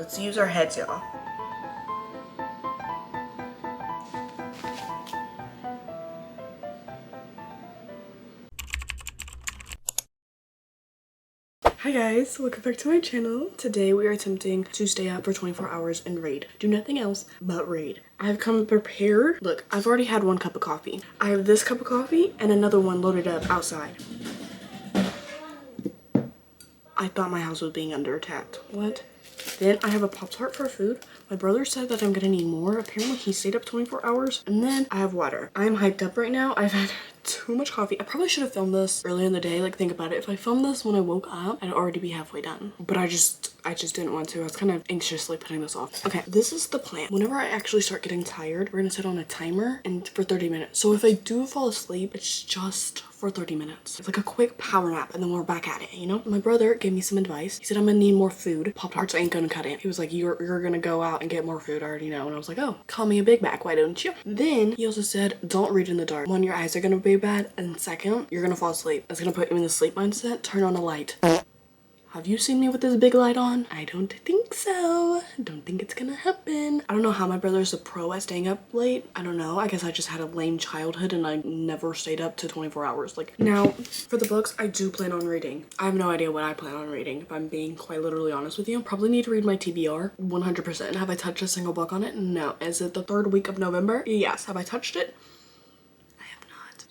Let's use our heads, y'all. Hi guys, welcome back to my channel. Today we are attempting to stay up for 24 hours and read. Do nothing else but read. I've come prepared. Look, I've already had 1 cup of coffee. I have this cup of coffee and another one loaded up outside. I thought my house was being under attack. What? Then I have a Pop-Tart for food. My brother said that I'm gonna need more. Apparently he stayed up 24 hours. And then I have water. I'm hyped up right now. I've had too much coffee. I probably should have filmed this earlier in the day. Like, think about it. If I filmed this when I woke up, I'd already be halfway done. But I just didn't want to. I was kind of anxiously putting this off. Okay, this is the plan. Whenever I actually start getting tired, we're gonna set on a timer and for 30 minutes. So if I do fall asleep, it's just for 30 minutes. It's like a quick power nap and then we're back at it, you know? My brother gave me some advice. He said I'm gonna need more food. Pop-Tarts ain't gonna cut it. He was like, you're gonna go out and get more food, I already know. And I was like, oh, call me a Big Mac, why don't you? Then he also said, don't read in the dark. 1, your eyes are gonna be bad, and 2nd, you're gonna fall asleep. It's gonna put you in the sleep mindset. Turn on a light. Have you seen me with this big light on? I don't think so. Don't think it's gonna happen. I don't know how my brother's a pro at staying up late. I don't know. I guess I just had a lame childhood and I never stayed up to 24 hours. Like, now, for the books, I do plan on reading. I have no idea what I plan on reading, if I'm being quite literally honest with you. Probably need to read my TBR, 100%. Have I touched a single book on it? No. Is it the 3rd week of November? Yes. Have I touched it?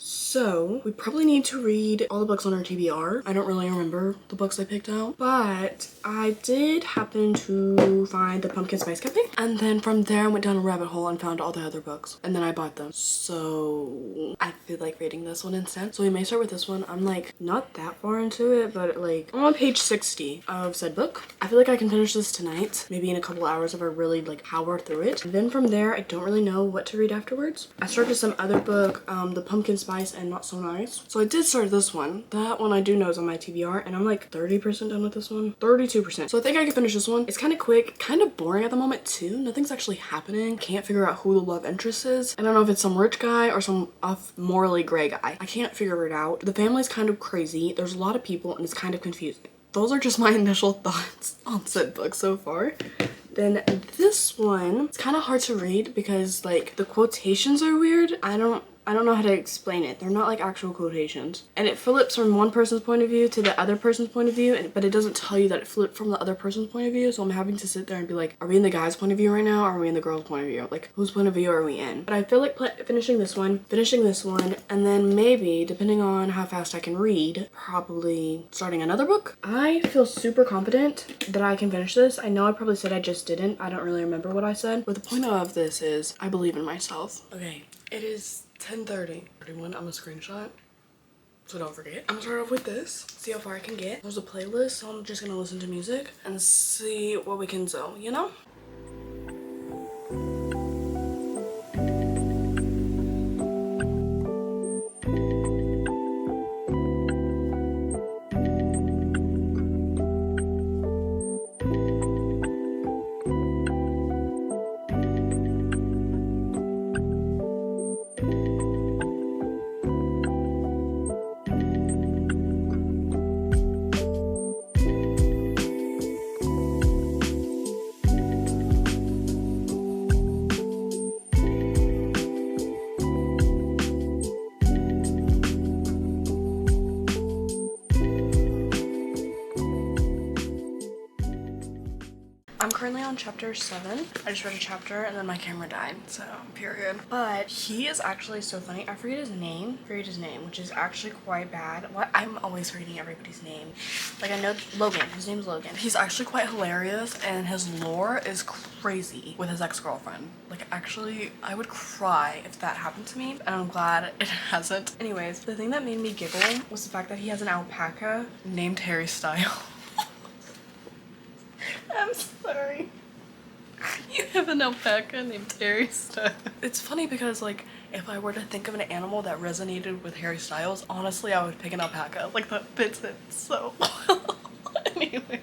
So we probably need to read all the books on our TBR. I don't really remember the books I picked out, but I did happen to find the Pumpkin Spice Cafe. And then from there I went down a rabbit hole and found all the other books. And then I bought them. So I feel like reading this one instead. So we may start with this one. I'm like not that far into it, but like I'm on page 60 of said book. I feel like I can finish this tonight, maybe in a couple hours if I really like power through it. And then from there, I don't really know what to read afterwards. I started some other book, the Pumpkin Spice and Not So Nice. So I did start this one. That one I do know is on my TBR and I'm like 30% done with this one. 32%. So I think I can finish this one. It's kind of quick, kind of boring at the moment too. Nothing's actually happening. Can't figure out who the love interest is. I don't know if it's some rich guy or some morally gray guy. I can't figure it out. The family's kind of crazy. There's a lot of people and it's kind of confusing. Those are just my initial thoughts on said book so far. Then this one, it's kind of hard to read because like the quotations are weird. I don't know how to explain it. They're not like actual quotations. And it flips from one person's point of view to the other person's point of view, but it doesn't tell you that it flipped from the other person's point of view. So I'm having to sit there and be like, are we in the guy's point of view right now? Or are we in the girl's point of view? Like, whose point of view are we in? But I feel like finishing this one, and then maybe, depending on how fast I can read, probably starting another book. I feel super confident that I can finish this. I know I probably said I just didn't. I don't really remember what I said. But the point of this is I believe in myself. Okay, it is 10:30. 31, I'm a screenshot, so don't forget. I'm gonna start off with this, see how far I can get. There's a playlist, so I'm just gonna listen to music and see what we can do, you know? I'm currently on chapter 7. I just read a chapter and then my camera died, so period. But he is actually so funny. I forget his name, which is actually quite bad. What? I'm always forgetting everybody's name. Like I know Logan, his name's Logan. He's actually quite hilarious and his lore is crazy with his ex-girlfriend. Like actually, I would cry if that happened to me, and I'm glad it hasn't. Anyways, the thing that made me giggle was the fact that he has an alpaca named Harry Styles. I'm sorry. You have an alpaca named Harry Styles. It's funny because like if I were to think of an animal that resonated with Harry Styles, honestly I would pick an alpaca. Like that fits it so well. Anyway.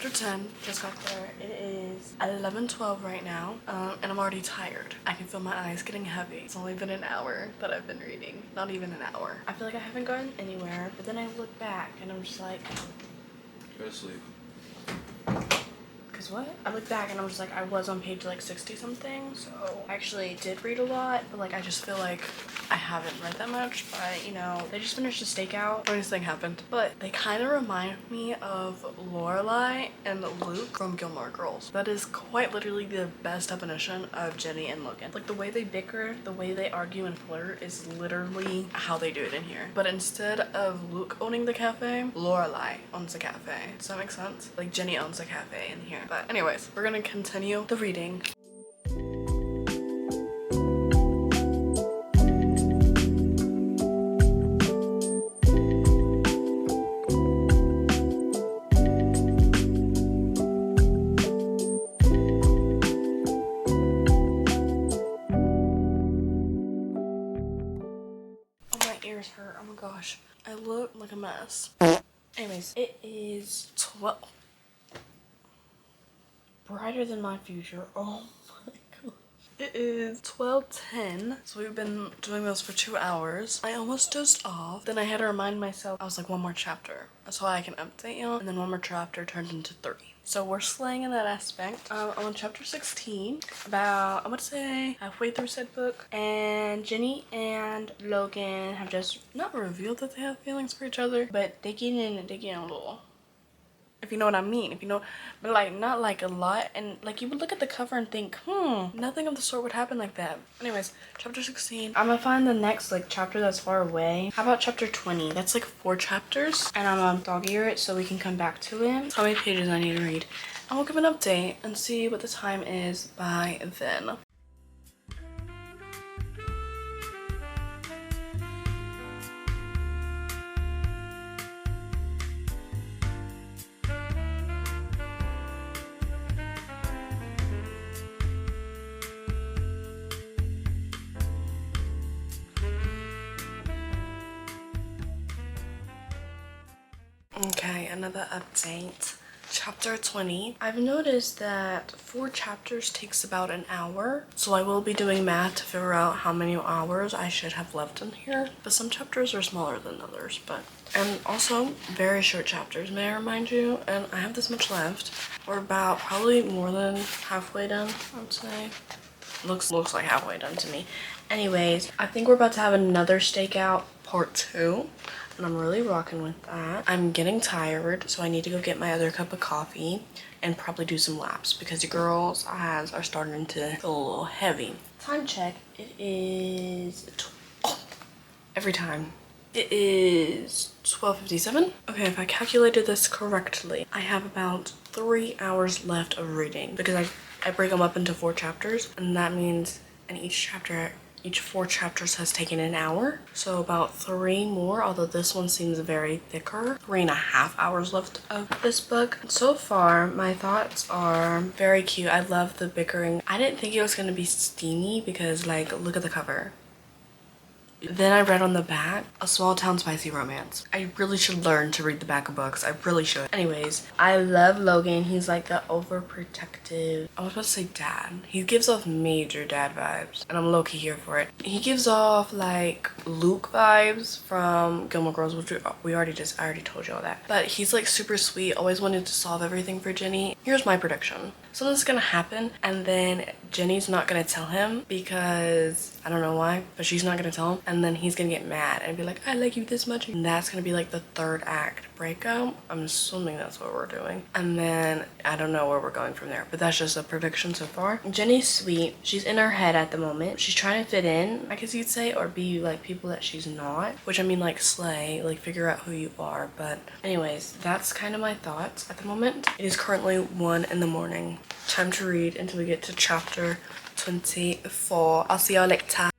chapter 10, just got there. It is 11:12 right now, and I'm already tired. I can feel my eyes getting heavy. It's only been an hour that I've been reading. Not even an hour. I feel like I haven't gone anywhere, but then I look back and I'm just like... Go to sleep. Cause what? I look back and I'm just like, I was on page like 60 something, so I actually did read a lot, but like I just feel like I haven't read that much. But you know, they just finished a stakeout. Funniest thing happened, but they kind of remind me of Lorelai and Luke from Gilmore Girls. That is quite literally the best definition of Jenny and Logan. Like the way they bicker, the way they argue and flirt is literally how they do it in here. But instead of Luke owning the cafe, Lorelai owns the cafe. Does that make sense? Like Jenny owns the cafe in here. But anyways, we're gonna continue the reading. Oh, my ears hurt. Oh my gosh. I look like a mess. Anyways, it is 12. Brighter than my future. Oh my gosh. It is 12:10. So we've been doing this for 2 hours. I almost dozed off. Then I had to remind myself I was like, one more chapter. That's why I can update you. And then one more chapter turned into 3. So we're slaying in that aspect. I'm on chapter 16. About, I would say, halfway through said book. And Jenny and Logan have just not revealed that they have feelings for each other, but they get in a little. If you know what I mean, if you know, but like not like a lot, and like you would look at the cover and think, nothing of the sort would happen like that. Anyways, chapter 16. I'm gonna find the next like chapter that's far away. How about chapter 20? That's like 4 chapters, and I'm gonna dog ear it so we can come back to it. How many pages I need to read, and we'll give an update and see what the time is by then. Okay, another update. Chapter 20. I've noticed that 4 chapters takes about an hour, so I will be doing math to figure out how many hours I should have left in here. But some chapters are smaller than others, and also very short chapters, may I remind you, and I have this much left. We're about probably more than halfway done, I would say. Looks like halfway done to me. Anyways, I think we're about to have another stakeout part 2. And I'm really rocking with that. I'm getting tired, so I need to go get my other cup of coffee and probably do some laps because the girls' eyes are starting to feel a little heavy. Time check. It is every time. It is 12:57. Okay, if I calculated this correctly, I have about 3 hours left of reading because I break them up into 4 chapters, and that means in each 4 chapters has taken an hour, so about 3 more, although this one seems very thicker. 3.5 hours left of this book. So far, my thoughts are very cute. I love the bickering. I didn't think it was going to be steamy because, like, look at the cover. Then I read on the back, a small town spicy romance. I really should learn to read the back of books. I really should. Anyways, I love Logan. He's like the overprotective, I was about to say dad. He gives off major dad vibes, and I'm low-key here for it. He gives off like Luke vibes from Gilmore Girls, which I already told you all that. But he's like super sweet, always wanted to solve everything for Jenny. Here's my prediction. Something's gonna happen, and then Jenny's not gonna tell him because I don't know why, but she's not gonna tell him, and then he's gonna get mad and be like, I like you this much, and that's gonna be like the 3rd act breakup. I'm assuming that's what we're doing, and then I don't know where we're going from there, but that's just a prediction so far. Jenny's sweet. She's in her head at the moment. She's trying to fit in, I guess you'd say, or be like people that she's not, which I mean like slay, like figure out who you are. But anyways, that's kind of my thoughts at the moment. It is currently 1 in the morning. Time to read until we get to chapter 24. I'll see y'all later.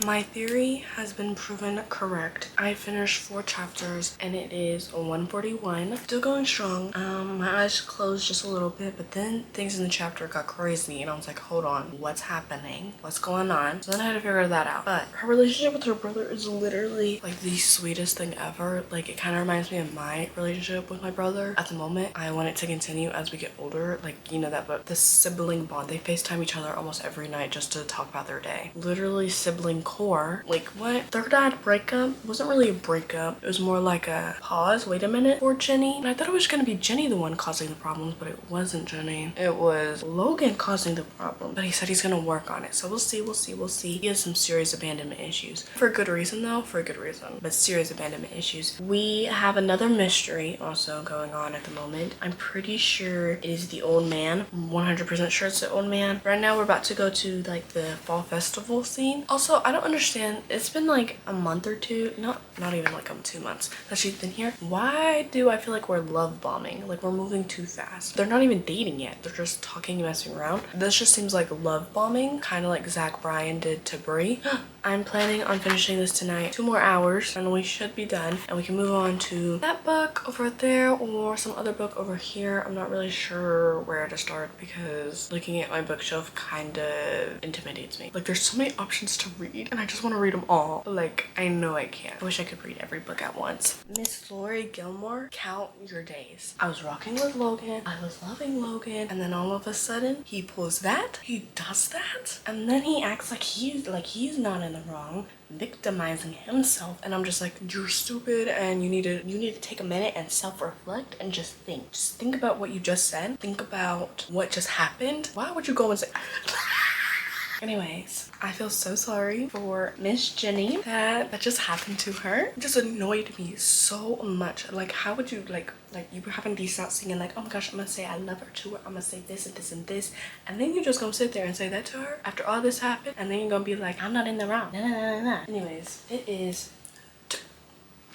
My theory has been proven correct. I finished 4 chapters and it is 1:41. Still going strong. My eyes closed just a little bit, but then things in the chapter got crazy and I was like, hold on, what's happening? What's going on? So then I had to figure that out. But her relationship with her brother is literally like the sweetest thing ever. Like, it kind of reminds me of my relationship with my brother at the moment. I want it to continue as we get older. Like, you know that, but the sibling bond. They FaceTime each other almost every night just to talk about their day. Literally sibling core. Like, what? Their dad breakup wasn't really a breakup. It was more like a pause, wait a minute, for Jenny. And I thought it was gonna be Jenny the one causing the problems, but it wasn't Jenny. It was Logan causing the problem. But he said he's gonna work on it. So we'll see, we'll see, we'll see. He has some serious abandonment issues. For a good reason though, for a good reason. But serious abandonment issues. We have another mystery also going on at the moment. I'm pretty sure it is the old man. I'm 100% sure it's the old man. Right now we're about to go to like the fall festival scene. Also, I don't understand. It's been like a month or two, not even like 2 months that she's been here. Why do I feel like we're love bombing? Like, we're moving too fast. They're not even dating yet. They're just talking and messing around. This just seems like love bombing, kind of like Zach Bryan did to Brie. I'm planning on finishing this tonight. 2 more hours and we should be done and we can move on to that book over there or some other book over here. I'm not really sure where to start because looking at my bookshelf kind of intimidates me. Like, there's so many options to read and I just want to read them all. Like, I know I can't. I wish I could read every book at once. Miss Lori Gilmore, count your days. I was rocking with Logan. I was loving Logan, and then all of a sudden he pulls that, he does that, and then he acts like he's not in the wrong, victimizing himself. And I'm just like, you're stupid and you need to take a minute and self-reflect and just think about what you just said. Think about what just happened. Why would you go and say anyways, I feel so sorry for Miss Jenny that just happened to her. It just annoyed me so much. Like, how would you like you were having these thoughts singing like, oh my gosh, I'm gonna say I love her to her, I'm gonna say this and this and this, and then you just gonna sit there and say that to her after all this happened, and then you're gonna be like, I'm not in the wrong. Nah, nah, nah, nah. Anyways, it is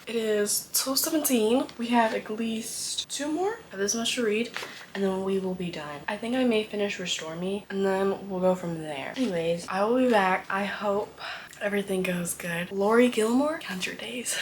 12:17. We have at least 2 more. I have this much to read and then we will be done. I think I may finish Restore Me and then we'll go from there. Anyways, I will be back. I hope everything goes good. Lori Gilmore, count your days.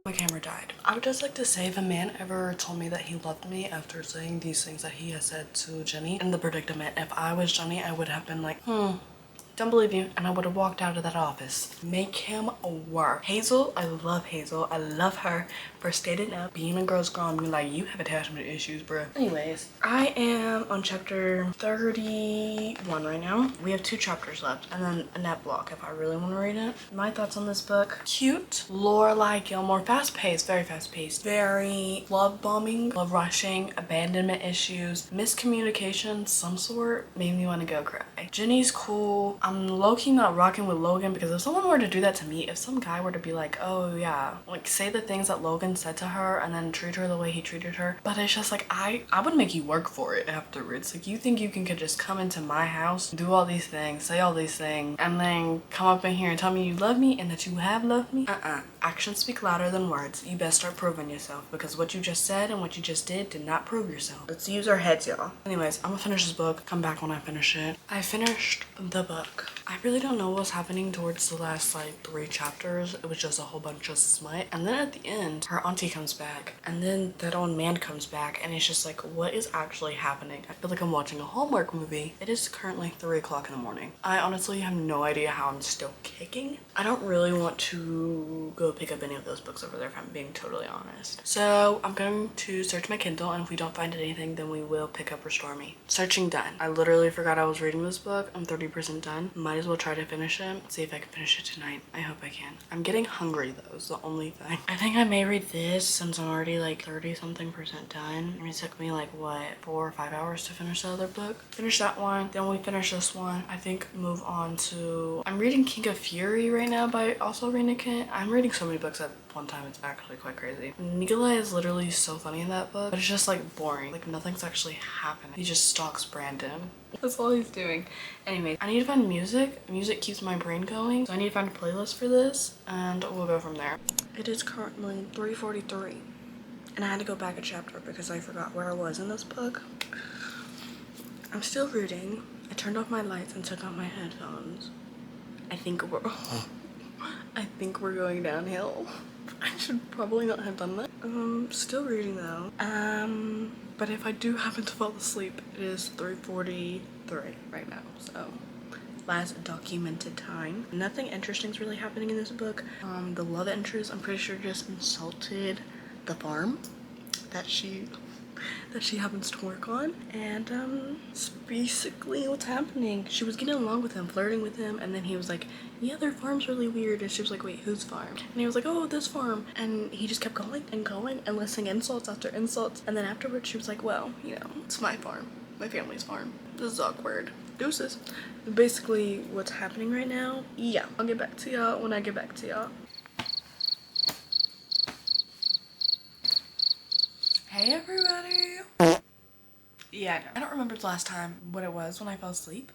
My camera died. I would just like to say, if a man ever told me that he loved me after saying these things that he has said to Jenny in the predicament, if I was Jenny, I would have been like, don't believe you, and I would have walked out of that office. Make him work. Hazel, I love Hazel. I love her for standing up, being a girl's girl, and being like, you have attachment issues, bro. Anyways, I am on chapter 31 right now. We have 2 chapters left, and then a net block if I really want to read it. My thoughts on this book: cute, Lorelai Gilmore, fast-paced, very fast-paced, very love bombing, love rushing, abandonment issues, miscommunication, some sort, made me want to go cry. Jenny's cool. I'm low-key not rocking with Logan because if someone were to do that to me, if some guy were to be like, oh yeah, like say the things that Logan said to her and then treat her the way he treated her, but it's just like, I would make you work for it afterwards. Like, you think you can just come into my house, do all these things, say all these things, and then come up in here and tell me you love me and that you have loved me? Actions speak louder than words. You best start proving yourself, because what you just said and what you just did not prove yourself. Let's use our heads, y'all. Anyways, I'm gonna finish this book, come back when I finish it. I finished the book. book. I really don't know what's happening towards the last like 3 chapters. It was just a whole bunch of smut. And then at the end, her auntie comes back. And then that old man comes back. And it's just like, what is actually happening? I feel like I'm watching a Hallmark movie. It is currently 3 o'clock in the morning. I honestly have no idea how I'm still kicking. I don't really want to go pick up any of those books over there if I'm being totally honest. So I'm going to search my Kindle, and if we don't find anything, then we will pick up Restore Me. Searching done. I literally forgot I was reading this book. I'm 30% done. Might as well try to finish it. See if I can finish it tonight. I hope I can. I'm getting hungry though, is the only thing. I think I may read this since I'm already like 30-something% done. I mean, it took me like what, 4 or 5 hours to finish the other book. Finish that one, then we finish this one. I think move on to, I'm reading King of Fury right now by also Rena Kent. I'm reading so many books at one time, it's actually quite crazy. Nikolai is literally so funny in that book, but it's just like boring. Like nothing's actually happening. He just stalks Brandon. That's all he's doing. Anyways, I need to find music. Music keeps my brain going, so I need to find a playlist for this, and we'll go from there. It is currently 3:43, and I had to go back a chapter because I forgot where I was in this book. I'm still reading. I turned off my lights and took out my headphones. I think we're going downhill. I should probably not have done that. Still reading though. But if I do happen to fall asleep, it is 3:43 right now, so last documented time. Nothing interesting is really happening in this book. The love interest, I'm pretty sure, just insulted the farm that she happens to work on, and it's basically what's happening. She was getting along with him, flirting with him, and then he was like, yeah, their farm's really weird, and she was like, wait, whose farm? And he was like, oh, this farm. And he just kept going and going and listing insults after insults, and then afterwards she was like, well, you know, it's my farm, my family's farm. This is awkward. Deuces. Basically what's happening right now. Yeah, I'll get back to y'all when I get back to y'all. Hey everybody. Yeah, I don't remember the last time what it was when I fell asleep.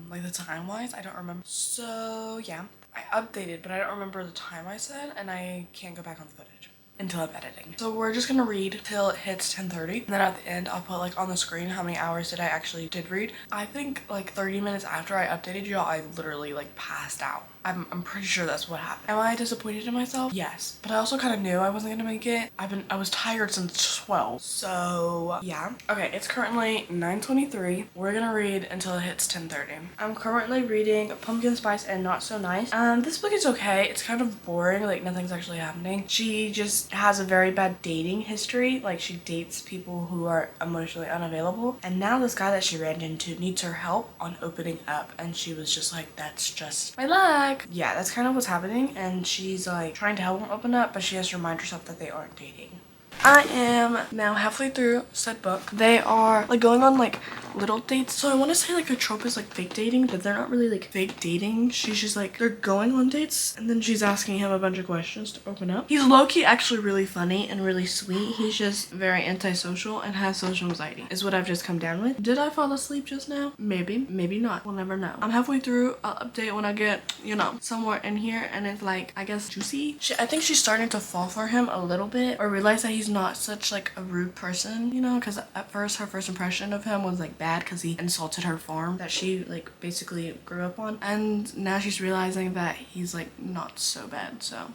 Like the time wise, I don't remember. So yeah, I updated, but I don't remember the time I said, and I can't go back on the footage until I'm editing. So we're just gonna read till it hits 10:30, and then at the end I'll put like on the screen how many hours did I actually did read. I think like 30 minutes after I updated y'all, I literally like passed out. I'm pretty sure that's what happened. Am I disappointed in myself? Yes, but I also kind of knew I wasn't gonna make it. I was tired since 12, so yeah. Okay, it's currently 9:23. We're gonna read until it hits 10:30. I'm currently reading Pumpkin Spice and Not So Nice. This book is okay. It's kind of boring, like nothing's actually happening. She just has a very bad dating history. Like she dates people who are emotionally unavailable, and now this guy that she ran into needs her help on opening up, and she was just like, that's just my luck. Yeah, that's kind of what's happening, and she's like trying to help him open up, but she has to remind herself that they aren't dating. I am now halfway through said book. They are like going on like little dates. So I want to say like a trope is like fake dating, but they're not really like fake dating. She's just like, they're going on dates, and then she's asking him a bunch of questions to open up. He's low-key actually really funny and really sweet. He's just very antisocial and has social anxiety is what I've just come down with. Did I fall asleep just now? Maybe, maybe not. We'll never know. I'm halfway through. I'll update when I get, you know, somewhere in here and it's like, I guess, juicy. I think she's starting to fall for him a little bit, or realize that he's not such like a rude person, you know, because at first her first impression of him was like bad because he insulted her farm that she like basically grew up on, and now she's realizing that he's like not so bad. So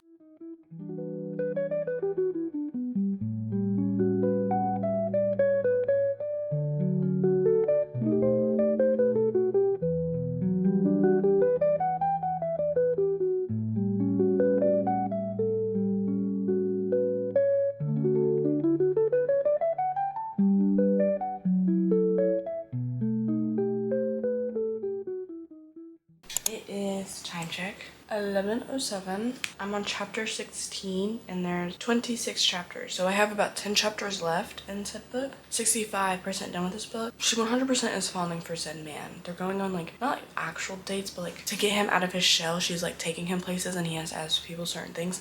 it is time check 11:07. I'm on chapter 16 and there's 26 chapters, so I have about 10 chapters left in said book. 65% done with this book. She 100% is falling for said man. They're going on like not like actual dates, but like to get him out of his shell, she's like taking him places and he has to ask people certain things.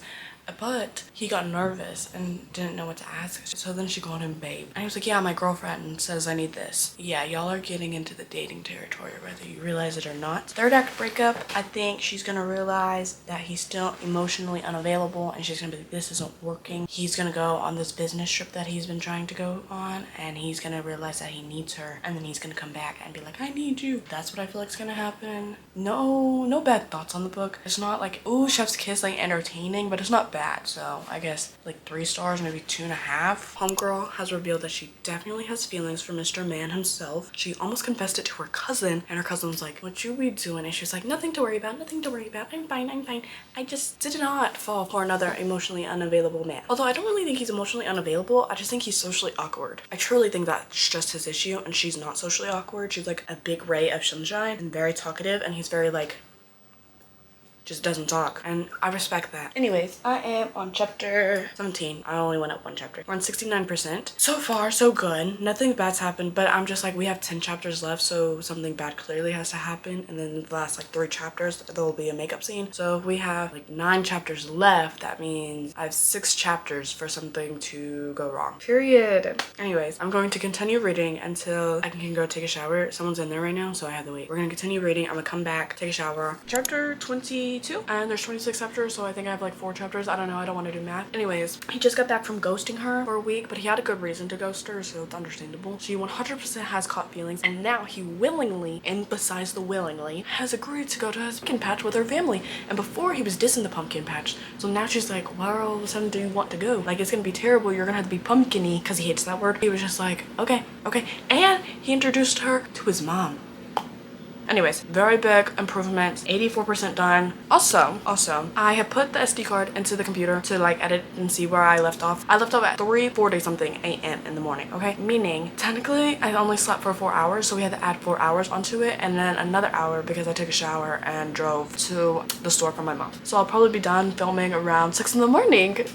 But he got nervous and didn't know what to ask. So then she called him babe. And he was like, yeah, my girlfriend says I need this. Yeah, y'all are getting into the dating territory, whether you realize it or not. Third act breakup, I think she's gonna realize that he's still emotionally unavailable and she's gonna be like, this isn't working. He's gonna go on this business trip that he's been trying to go on and he's gonna realize that he needs her, and then he's gonna come back and be like, I need you. That's what I feel like is gonna happen. No bad thoughts on the book. It's not like, ooh, chef's kiss, like entertaining, but it's not bad. So I guess like 3 stars, maybe 2.5. Homegirl has revealed that she definitely has feelings for Mr. Man himself. She almost confessed it to her cousin, and her cousin was like, what you be doing? And she was like, nothing to worry about, nothing to worry about. I'm fine, I'm fine. I just did not fall for another emotionally unavailable man. Although I don't really think he's emotionally unavailable, I just think he's socially awkward. I truly think that's just his issue, and she's not socially awkward. She's like a big ray of sunshine and very talkative, and he's very like, just doesn't talk, and I respect that. Anyways, I am on chapter 17. I only went up 1 chapter. We're on 69%. So far, so good. Nothing bad's happened, but I'm just like, we have 10 chapters left, so something bad clearly has to happen, and then the last like 3 chapters, there will be a makeup scene. So if we have like 9 chapters left, that means I have 6 chapters for something to go wrong. Period. Anyways, I'm going to continue reading until I can go take a shower. Someone's in there right now, so I have to wait. We're gonna continue reading. I'm gonna come back, take a shower. Chapter 22, and there's 26 chapters, so I think I have like 4 chapters. I don't know, I don't want to do math. Anyways, he just got back from ghosting her for a week, but he had a good reason to ghost her, so it's understandable. She 100% has caught feelings, and now he willingly, and besides the willingly, has agreed to go to his pumpkin patch with her family. And before, he was dissing the pumpkin patch, so now she's like, where all of a sudden do you want to go? Like, it's gonna be terrible, you're gonna have to be pumpkin-y, because he hates that word. He was just like, okay, and he introduced her to his mom. Anyways, very big improvements, 84% done. Also, I have put the SD card into the computer to like edit and see where I left off. I left off at 3:40 something a.m. in the morning, okay? Meaning, technically, I only slept for 4 hours, so we had to add 4 hours onto it, and then another hour because I took a shower and drove to the store for my mom. So I'll probably be done filming around 6 in the morning.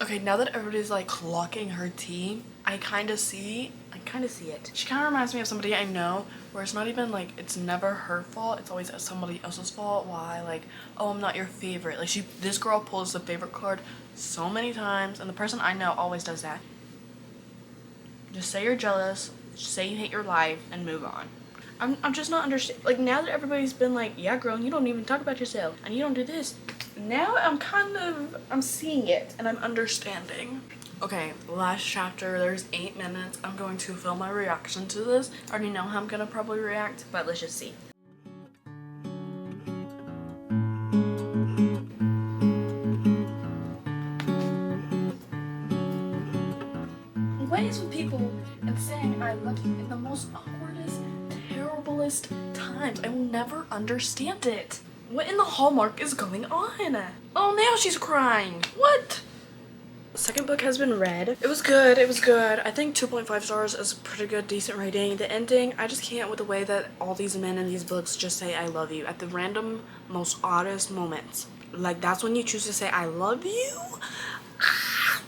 Okay, now that everybody's like clocking her tea, I kind of see it. She kind of reminds me of somebody I know, where it's not even like, it's never her fault, it's always somebody else's fault. Why? Like, oh, I'm not your favorite. Like, this girl pulls the favorite card so many times, and the person I know always does that. Just say you're jealous, say you hate your life, and move on. I'm just not understanding. Like, now that everybody's been like, yeah, girl, you don't even talk about yourself, and you don't do this. Now I'm seeing it, and I'm understanding. Okay, last chapter, there's 8 minutes. I'm going to film my reaction to this. I already know how I'm gonna probably react, but let's just see. What is with people and saying I love you in the most awkwardest, terriblest times? I will never understand it. What in the Hallmark is going on? Oh, now she's crying. What? The second book has been read. It was good. I think 2.5 stars is a pretty good, decent rating. The ending, I just can't with the way that all these men in these books just say I love you at the random, most oddest moments. Like, that's when you choose to say I love you?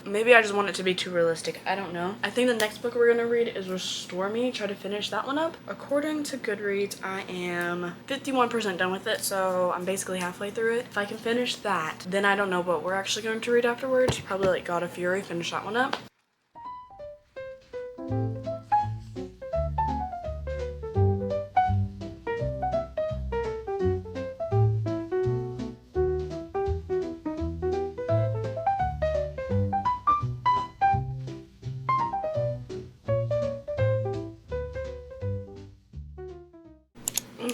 Maybe I just want it to be too realistic. I don't know. I think the next book we're gonna read is Restore Me. Try to finish that one up. According to Goodreads, I am 51% done with it, so I'm basically halfway through it. If I can finish that, then I don't know what we're actually going to read afterwards. Probably like God of Fury, finish that one up.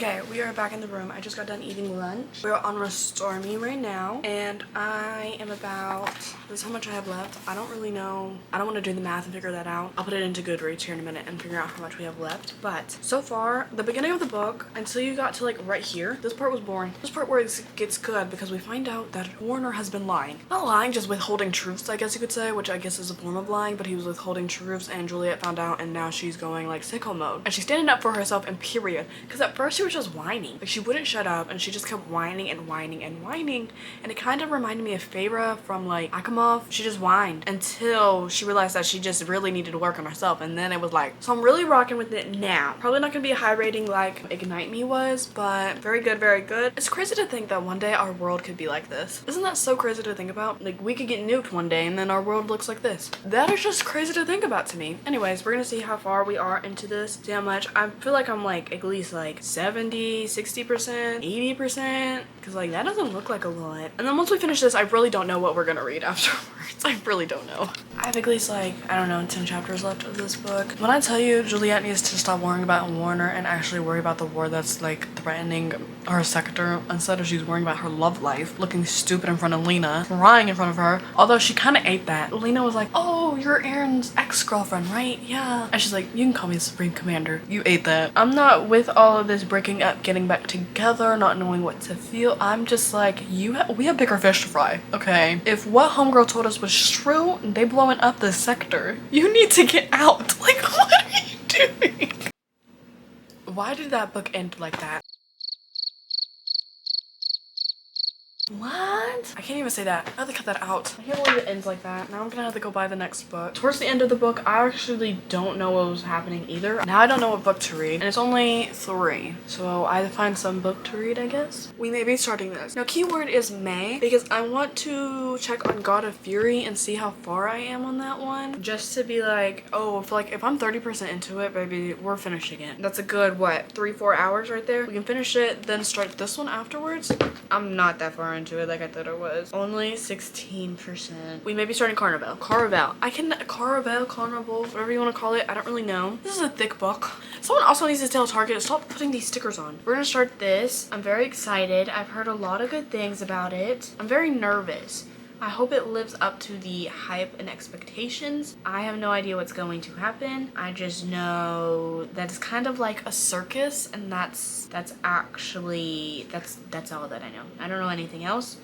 Okay, we are back in the room. I just got done eating lunch. We're on Restore Me right now, and I am about, this is how much I have left. I don't really know. I don't want to do the math and figure that out. I'll put it into Goodreads here in a minute and figure out how much we have left. But so far, the beginning of the book, until you got to like right here, this part was boring. This part where it gets good because we find out that Warner has been lying. Not lying, just withholding truths, I guess you could say, which I guess is a form of lying, but he was withholding truths and Juliet found out and now she's going like sicko mode. And she's standing up for herself and period. Because at first she was just whining. Like she wouldn't shut up and she just kept whining and whining and whining. And it kind of reminded me of Feyre from like Akamov. She just whined until she realized that she just really needed to work on herself. And then it was like, so I'm really rocking with it now. Probably not gonna be a high rating like Ignite Me was, but very good, very good. It's crazy to think that one day our world could be like this. Isn't that so crazy to think about? Like we could get nuked one day and then our world looks like this. That is just crazy to think about to me. Anyways, we're gonna see how far we are into this. See how much. I feel like I'm like at least like 70, 60%, 80%, because like that doesn't look like a lot. And then once we finish this, I really don't know what we're gonna read afterwards. I really don't know. I have at least like, I don't know, 10 chapters left of this book. When I tell you Juliet needs to stop worrying about Warner and actually worry about the war that's like threatening her sector instead of she's worrying about her love life, looking stupid in front of Lena, crying in front of her, although she kind of ate that. Lena was like, oh, you're Aaron's ex-girlfriend, right? Yeah. And she's like, you can call me Supreme Commander. You ate that. I'm not with all of this breaking up, getting back together, not knowing what to feel. I'm just like, we have bigger fish to fry, okay? If what homegirl told us was true, they blowing up this sector. You need to get out. Like, what are you doing? Why did that book end like that? What? I can't even say that. I have to cut that out. I can't believe it ends like that. Now I'm gonna have to go buy the next book. Towards the end of the book, I actually don't know what was happening either. Now I don't know what book to read. And it's only 3. So I find some book to read, I guess. We may be starting this. Now keyword is May because I want to check on God of Fury and see how far I am on that one. Just to be like, oh, if I'm 30% into it, baby, we're finishing it. That's a good, what, 3-4 hours right there? We can finish it, then start this one afterwards. I'm not that far into it like I thought it was. Only 16%. We may be starting Carnival. Carnival, whatever you want to call it. I don't really know. This is a thick book. Someone also needs to tell Target to stop putting these stickers on. We're gonna start this. I'm very excited. I've heard a lot of good things about it. I'm very nervous. I hope it lives up to the hype and expectations. I have no idea what's going to happen. I just know that it's kind of like a circus, and that's actually that's all that I know. I don't know anything else.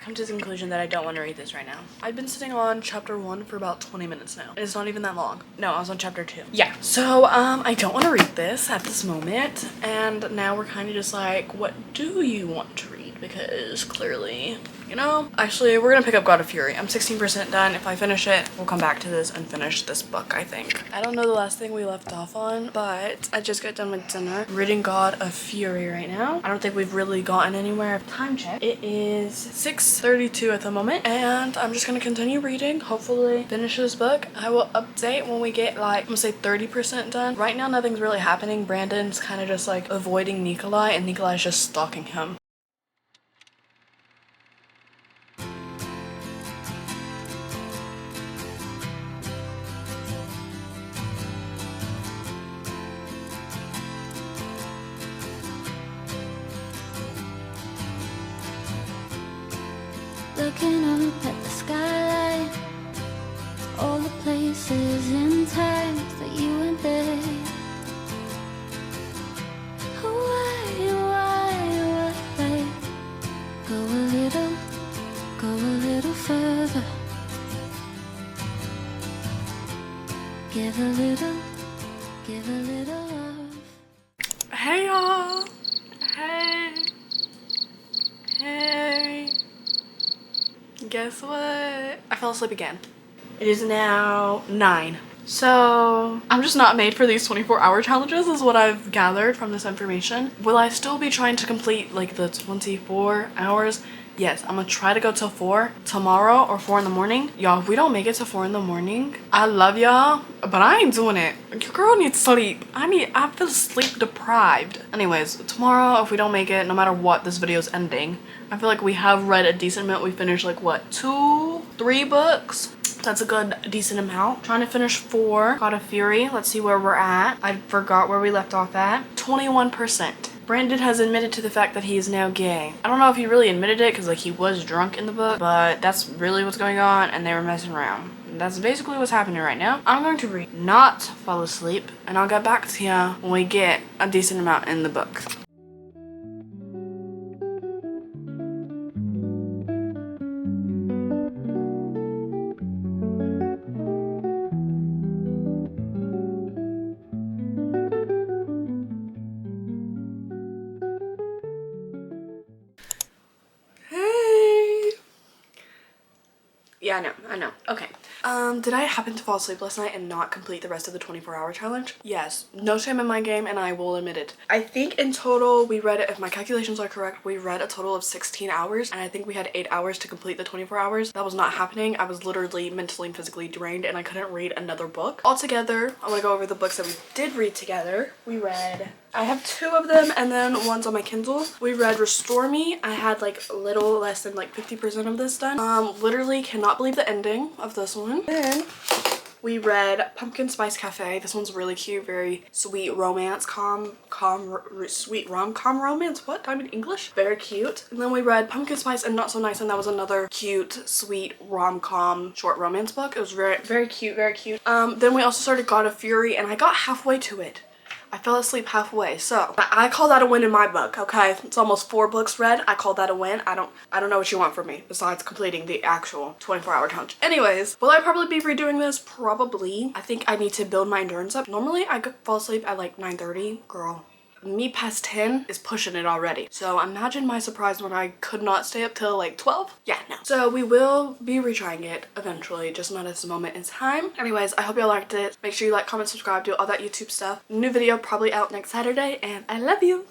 Come to the conclusion that I don't want to read this right now. I've been sitting on chapter 1 for about 20 minutes now. It's not even that long. No, I was on chapter 2. Yeah. So, I don't want to read this at this moment. And now we're kind of just like, what do you want to read? Because clearly, you know, actually we're gonna pick up God of Fury. I'm 16% done. If I finish it, we'll come back to this and finish this book, I think. I don't know the last thing we left off on, but I just got done with dinner. Reading God of Fury right now. I don't think we've really gotten anywhere. Time check. It is 6:32 at the moment, and I'm just gonna continue reading. Hopefully finish this book. I will update when we get like, I'm gonna say 30% done. Right now nothing's really happening. Brandon's kind of just like avoiding Nikolai, and Nikolai's just stalking him. Looking up at the skyline, all the places and times that you went there. Why go a little further? guess what? I fell asleep again. It is now 9. So I'm just not made for these 24-hour challenges is what I've gathered from this information. Will I still be trying to complete like the 24 hours? Yes, I'm gonna try to go till 4 tomorrow or 4 in the morning. Y'all, if we don't make it to 4 in the morning, I love y'all, but I ain't doing it. Your girl needs sleep. I feel sleep deprived. Anyways, tomorrow, if we don't make it, no matter what, this video is ending. I feel like we have read a decent amount. We finished like what, 2, 3 books? That's a good, decent amount. Trying to finish 4. God of Fury. Let's see where we're at. I forgot where we left off at. 21%. Brandon has admitted to the fact that he is now gay. I don't know if he really admitted it because like he was drunk in the book, but that's really what's going on and they were messing around. And that's basically what's happening right now. I'm going to read, not fall asleep, and I'll get back to you when we get a decent amount in the book. Yeah, I know. Okay. Did I happen to fall asleep last night and not complete the rest of the 24-hour challenge? Yes. No shame in my game, and I will admit it. I think in total we read, if my calculations are correct, we read a total of 16 hours, and I think we had 8 hours to complete the 24 hours. That was not happening. I was literally mentally and physically drained, and I couldn't read another book. Altogether, I'm gonna go over the books that we did read together. We read, I have 2 of them, and then one's on my Kindle. We read Restore Me. I had like a little less than like 50% of this done. Literally cannot believe the ending of this one. Then we read Pumpkin Spice Cafe. This one's really cute, very sweet romance, sweet rom-com romance. What? I'm in English? Very cute. And then we read Pumpkin Spice and Not So Nice, and that was another cute, sweet rom-com short romance book. It was very, very cute, very cute. Then we also started God of Fury, and I got halfway to it. I fell asleep halfway, so I call that a win in my book, okay? It's almost 4 books read. I call that a win. I don't know what you want from me besides completing the actual 24-hour challenge. Anyways, will I probably be redoing this? Probably. I think I need to build my endurance up. Normally, I could fall asleep at like 9:30. Girl, me past 10 is pushing it already. So imagine my surprise when I could not stay up till like 12. Yeah, no. So we will be retrying it eventually, just not at this moment in time. Anyways, I hope y'all liked it. Make sure you like, comment, subscribe, do all that YouTube stuff. New video probably out next Saturday, and I love you.